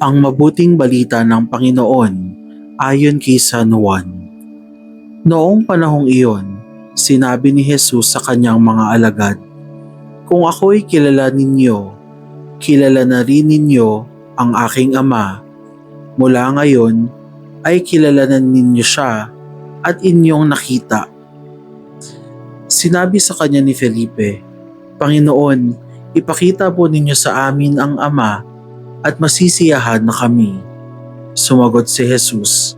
Ang mabuting balita ng Panginoon ayon kay San Juan. Noong panahong iyon, sinabi ni Jesus sa kanyang mga alagad, "Kung ako'y kilala ninyo, kilala na rin ninyo ang aking Ama. Mula ngayon ay kilala na ninyo siya at inyong nakita." Sinabi sa kanya ni Felipe, "Panginoon, ipakita po ninyo sa amin ang Ama at masisiyahan na kami." Sumagot si Jesus,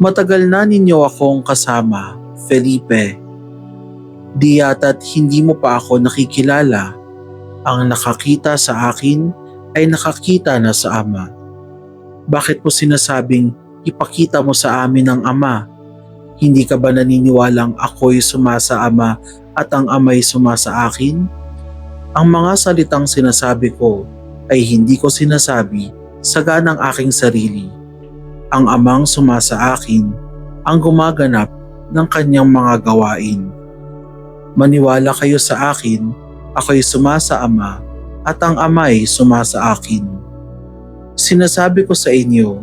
"Matagal na ninyo akong kasama, Felipe. Di yata't hindi mo pa ako nakikilala. Ang nakakita sa akin ay nakakita na sa Ama. Bakit mo sinasabing ipakita mo sa amin ang Ama? Hindi ka ba naniniwalang ako'y sumasa Ama at ang Ama'y sumasa akin? Ang mga salitang sinasabi ko ay hindi ko sinasabi sa ganang aking sarili. Ang Amang sumasa akin ang gumaganap ng kanyang mga gawain. Maniwala kayo sa akin, ako'y sumasa Ama at ang Ama'y sumasa akin. Sinasabi ko sa inyo,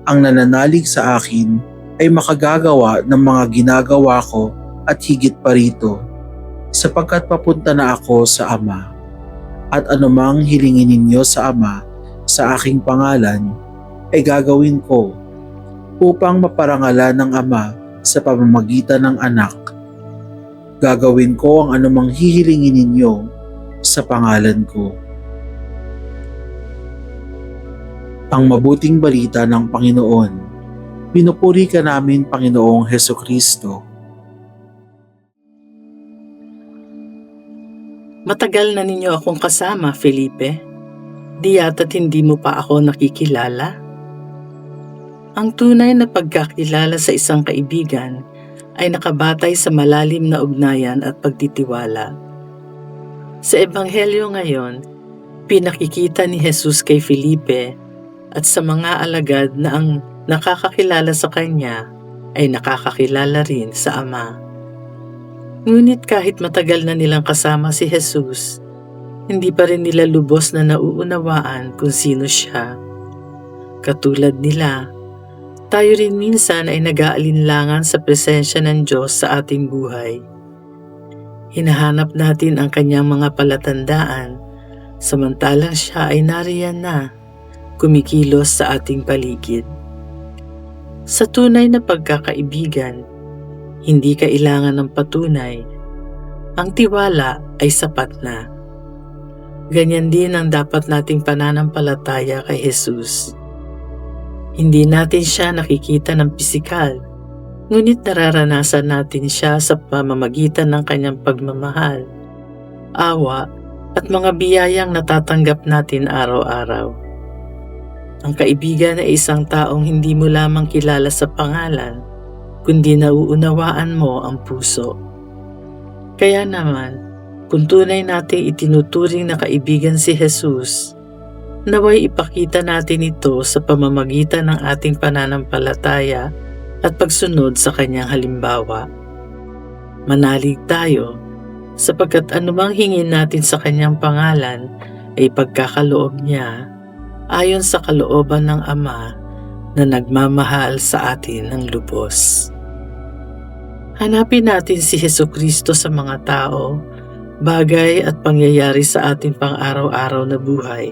ang nananalig sa akin ay makagagawa ng mga ginagawa ko at higit pa rito, sapagkat papunta na ako sa Ama. At anumang hilingin ninyo sa Ama sa aking pangalan ay gagawin ko upang maparangalan ng Ama sa pamamagitan ng Anak. Gagawin ko ang anumang hihilingin ninyo sa pangalan ko." Ang mabuting balita ng Panginoon. Pinupuri ka namin, Panginoong Hesukristo. Matagal na ninyo akong kasama, Felipe. Di yata't hindi mo pa ako nakikilala? Ang tunay na pagkakilala sa isang kaibigan ay nakabatay sa malalim na ugnayan at pagtitiwala. Sa Ebanghelyo ngayon, pinakikita ni Jesus kay Felipe at sa mga alagad na ang nakakakilala sa kanya ay nakakakilala rin sa Ama. Ngunit kahit matagal na nilang kasama si Jesus, hindi pa rin nila lubos na nauunawaan kung sino siya. Katulad nila, tayo rin minsan ay nag-aalinlangan sa presensya ng Diyos sa ating buhay. Hinahanap natin ang kanyang mga palatandaan, samantalang siya ay nariyan na, kumikilos sa ating paligid. Sa tunay na pagkakaibigan, hindi kailangan ng patunay. Ang tiwala ay sapat na. Ganyan din ang dapat nating pananampalataya kay Jesus. Hindi natin siya nakikita ng pisikal, ngunit nararanasan natin siya sa pamamagitan ng kanyang pagmamahal, awa at mga biyayang natatanggap natin araw-araw. Ang kaibigan ay isang taong hindi mo lamang kilala sa pangalan, kundi nauunawaan mo ang puso. Kaya naman, kung tunay nating itinuturing na kaibigan si Jesus, naway ipakita natin ito sa pamamagitan ng ating pananampalataya at pagsunod sa kanyang halimbawa. Manalig tayo, sapagkat anumang hingin natin sa kanyang pangalan ay pagkakaloob niya, ayon sa kalooban ng Ama na nagmamahal sa atin ng lubos. Hanapin natin si Hesukristo sa mga tao, bagay at pangyayari sa ating pang-araw-araw na buhay.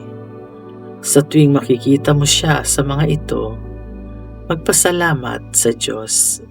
Sa tuwing makikita mo siya sa mga ito, magpasalamat sa Diyos.